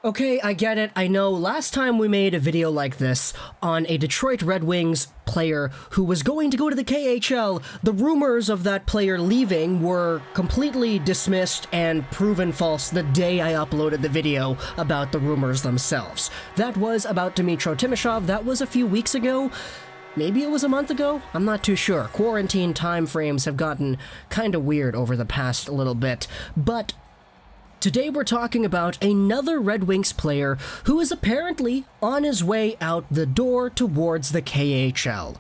Okay, I get it. I know last time we made a video like this on a Detroit Red Wings player who was going to go to the KHL, the rumors of that player leaving were completely dismissed and proven false the day I uploaded the video about the rumors themselves. That was about Dmytro Timashov. That was a few weeks ago. Maybe it was a month ago? I'm not too sure. Quarantine time frames have gotten kind of weird over the past little bit. But today we're talking about another Red Wings player who is apparently on his way out the door towards the KHL.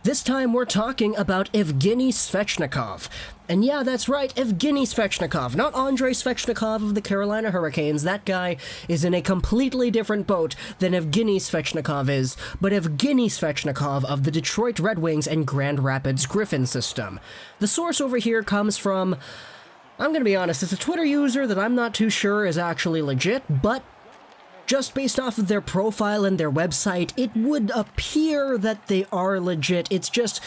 This time we're talking about Evgeny Svechnikov. And yeah, that's right, Evgeny Svechnikov, not Andrei Svechnikov of the Carolina Hurricanes. That guy is in a completely different boat than Evgeny Svechnikov is, but Evgeny Svechnikov of the Detroit Red Wings and Grand Rapids Griffin system. The source over here comes from, I'm gonna be honest, it's a Twitter user that I'm not too sure is actually legit, but just based off of their profile and their website, it would appear that they are legit. It's just,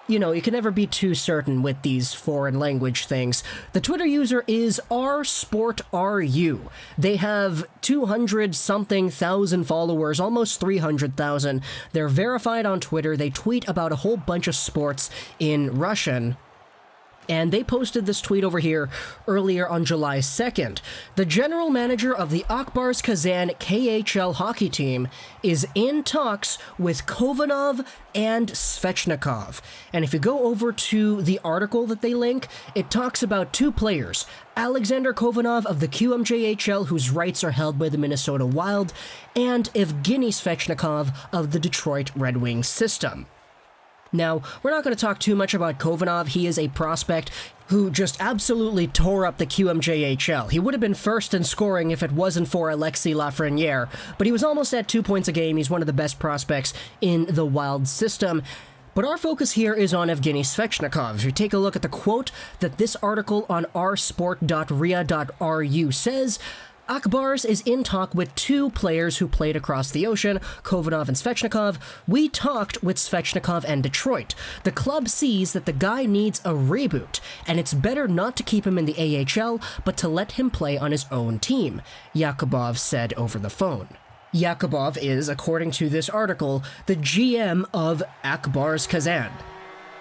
you know, you can never be too certain with these foreign language things. The Twitter user is rsportru. They have 200-something thousand followers, almost 300,000. They're verified on Twitter. They tweet about a whole bunch of sports in Russian. And they posted this tweet over here earlier on July 2nd. The general manager of the Ak Bars Kazan KHL hockey team is in talks with Kovanov and Svechnikov. And if you go over to the article that they link, it talks about two players, Alexander Kovanov of the QMJHL, whose rights are held by the Minnesota Wild, and Evgeny Svechnikov of the Detroit Red Wings system. Now, we're not going to talk too much about Kovanov. He is a prospect who just absolutely tore up the QMJHL. He would have been first in scoring if it wasn't for Alexis Lafreniere, but he was almost at 2 points a game. He's one of the best prospects in the Wild system. But our focus here is on Evgeny Svechnikov. If you take a look at the quote that this article on rsport.ria.ru says, Ak Bars is in talk with two players who played across the ocean, Kovanov and Svechnikov. We talked with Svechnikov and Detroit. The club sees that the guy needs a reboot, and it's better not to keep him in the AHL, but to let him play on his own team, Yakubov said over the phone. Yakubov is, according to this article, the GM of Ak Bars Kazan.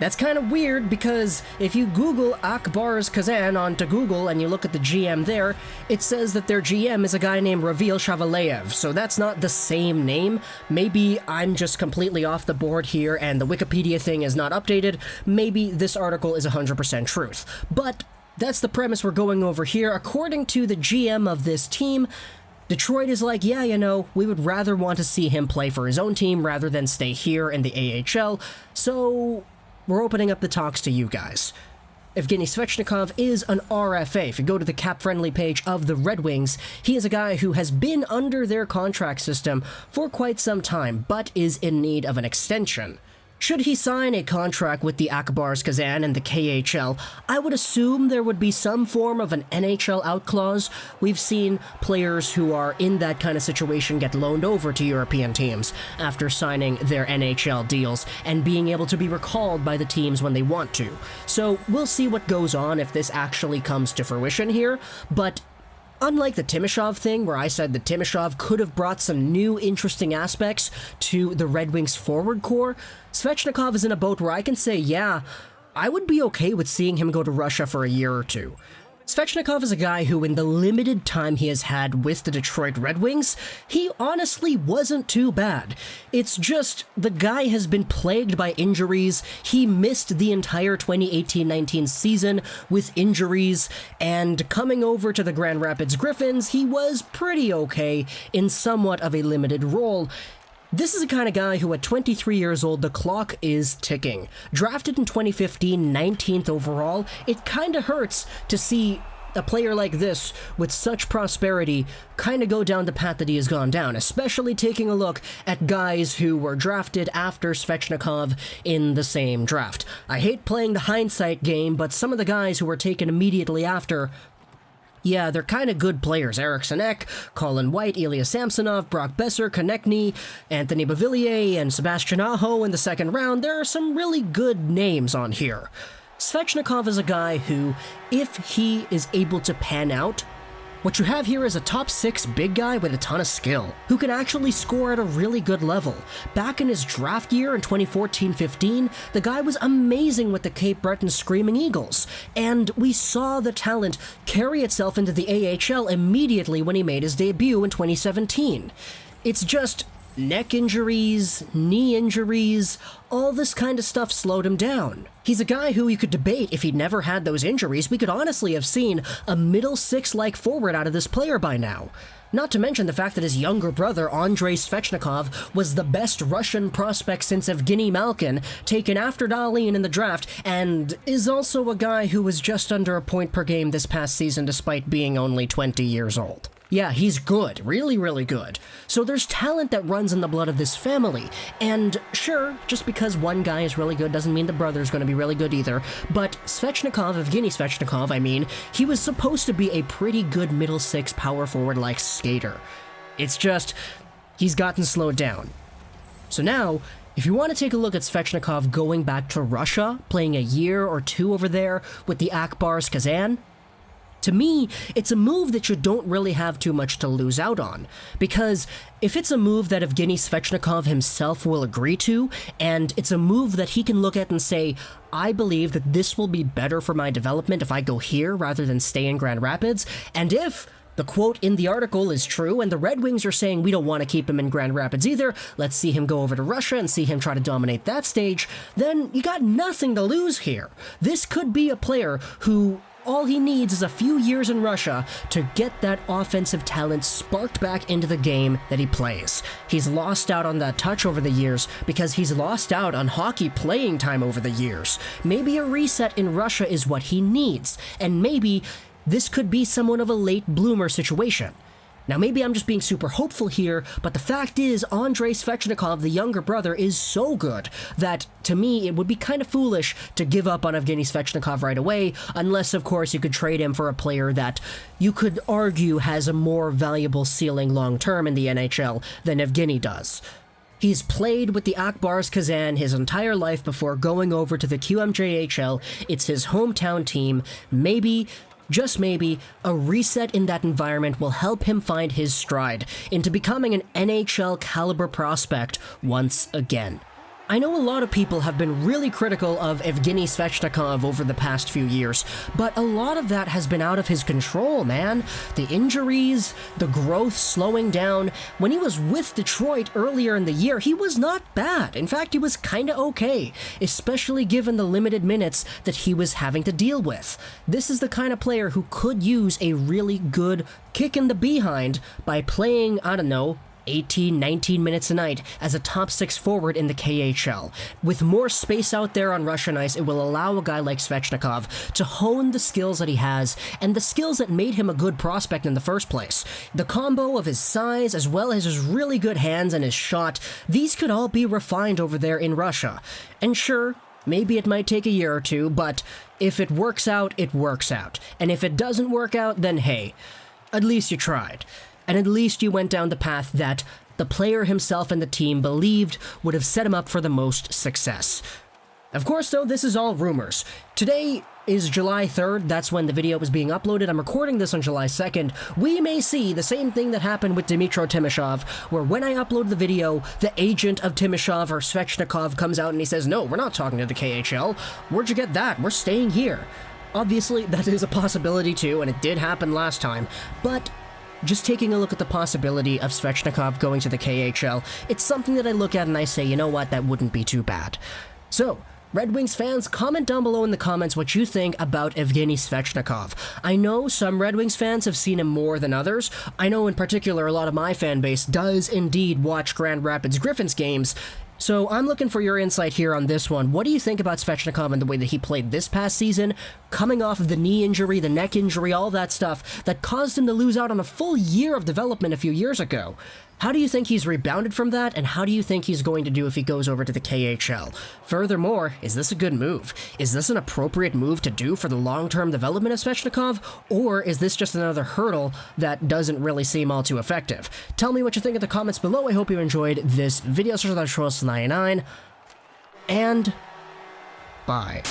That's kind of weird because if you Google Ak Bars Kazan onto Google and you look at the GM there, it says that their GM is a guy named Ravil Shavalev, so that's not the same name. Maybe I'm just completely off the board here and the Wikipedia thing is not updated. Maybe this article is 100% truth. But that's the premise we're going over here. According to the GM of this team, Detroit is like, yeah, you know, we would rather want to see him play for his own team rather than stay here in the AHL, so we're opening up the talks to you guys. Evgeny Svechnikov is an RFA. If you go to the cap-friendly page of the Red Wings, he is a guy who has been under their contract system for quite some time, but is in need of an extension. Should he sign a contract with the Ak Bars Kazan and the KHL, I would assume there would be some form of an NHL out clause. We've seen players who are in that kind of situation get loaned over to European teams after signing their NHL deals and being able to be recalled by the teams when they want to. So we'll see what goes on if this actually comes to fruition here, but unlike the Timashov thing, where I said that Timashov could have brought some new interesting aspects to the Red Wings forward core, Svechnikov is in a boat where I can say, yeah, I would be okay with seeing him go to Russia for a year or two. Svechnikov is a guy who, in the limited time he has had with the Detroit Red Wings, he honestly wasn't too bad. It's just, the guy has been plagued by injuries. He missed the entire 2018-19 season with injuries, and coming over to the Grand Rapids Griffins, he was pretty okay in somewhat of a limited role. This is the kind of guy who, at 23 years old, the clock is ticking. Drafted in 2015, 19th overall, it kinda hurts to see a player like this, with such prosperity, kinda go down the path that he has gone down, especially taking a look at guys who were drafted after Svechnikov in the same draft. I hate playing the hindsight game, but some of the guys who were taken immediately after, yeah, they're kind of good players. Eriksson Ek, Colin White, Ilya Samsonov, Brock Besser, Konechny, Anthony Beauvillier, and Sebastian Aho in the second round. There are some really good names on here. Svechnikov is a guy who, if he is able to pan out, What you have here is a top 6 big guy with a ton of skill, who can actually score at a really good level. Back in his draft year in 2014-15, the guy was amazing with the Cape Breton Screaming Eagles, and we saw the talent carry itself into the AHL immediately when he made his debut in 2017. It's just neck injuries, knee injuries, all this kind of stuff slowed him down. He's a guy who you could debate if he'd never had those injuries. We could honestly have seen a middle six-like forward out of this player by now. Not to mention the fact that his younger brother, Andrei Svechnikov, was the best Russian prospect since Evgeny Malkin, taken after Dahlin in the draft, and is also a guy who was just under a point per game this past season despite being only 20 years old. Yeah, he's good. Really, really good. So there's talent that runs in the blood of this family. And sure, just because one guy is really good doesn't mean the brother's going to be really good either. But Svechnikov, Evgeny Svechnikov, he was supposed to be a pretty good middle six power forward-like skater. It's just, he's gotten slowed down. So now, if you want to take a look at Svechnikov going back to Russia, playing a year or two over there with the Ak Bars Kazan, to me, it's a move that you don't really have too much to lose out on, because if it's a move that Evgeny Svechnikov himself will agree to, and it's a move that he can look at and say, I believe that this will be better for my development if I go here rather than stay in Grand Rapids, and if the quote in the article is true, and the Red Wings are saying we don't want to keep him in Grand Rapids either, let's see him go over to Russia and see him try to dominate that stage, then you got nothing to lose here. This could be a player who all he needs is a few years in Russia to get that offensive talent sparked back into the game that he plays. He's lost out on that touch over the years because he's lost out on hockey playing time over the years. Maybe a reset in Russia is what he needs, and maybe this could be somewhat of a late bloomer situation. Now, maybe I'm just being super hopeful here, but the fact is, Andrei Svechnikov, the younger brother, is so good that, to me, it would be kind of foolish to give up on Evgeny Svechnikov right away, unless, of course, you could trade him for a player that you could argue has a more valuable ceiling long-term in the NHL than Evgeny does. He's played with the Ak Bars Kazan his entire life before going over to the QMJHL. It's his hometown team. Maybe, just maybe, a reset in that environment will help him find his stride into becoming an NHL caliber prospect once again. I know a lot of people have been really critical of Evgeny Svechnikov over the past few years, but a lot of that has been out of his control, man. The injuries, the growth slowing down. When he was with Detroit earlier in the year, he was not bad. In fact, he was kinda okay, especially given the limited minutes that he was having to deal with. This is the kind of player who could use a really good kick in the behind by playing, 18, 19 minutes a night as a top 6 forward in the KHL. With more space out there on Russian ice, it will allow a guy like Svechnikov to hone the skills that he has and the skills that made him a good prospect in the first place. The combo of his size as well as his really good hands and his shot, these could all be refined over there in Russia. And sure, maybe it might take a year or two, but if it works out, it works out. And if it doesn't work out, then hey, at least you tried. And at least you went down the path that the player himself and the team believed would have set him up for the most success. Of course, though, this is all rumors. Today is July 3rd, that's when the video was being uploaded. I'm recording this on July 2nd. We may see the same thing that happened with Dmytro Timashov, where when I upload the video, the agent of Timashov or Svechnikov comes out and he says, no, we're not talking to the KHL. Where'd you get that? We're staying here. Obviously, that is a possibility too, and it did happen last time, but just taking a look at the possibility of Svechnikov going to the KHL, it's something that I look at and I say, you know what, that wouldn't be too bad. So, Red Wings fans, comment down below in the comments what you think about Evgeny Svechnikov. I know some Red Wings fans have seen him more than others. I know in particular a lot of my fan base does indeed watch Grand Rapids Griffins games. So I'm looking for your insight here on this one. What do you think about Svechnikov and the way that he played this past season, coming off of the knee injury, the neck injury, all that stuff that caused him to lose out on a full year of development a few years ago? How do you think he's rebounded from that, and how do you think he's going to do if he goes over to the KHL? Furthermore, is this a good move? Is this an appropriate move to do for the long-term development of Svechnikov, or is this just another hurdle that doesn't really seem all too effective? Tell me what you think in the comments below. I hope you enjoyed this video. And bye.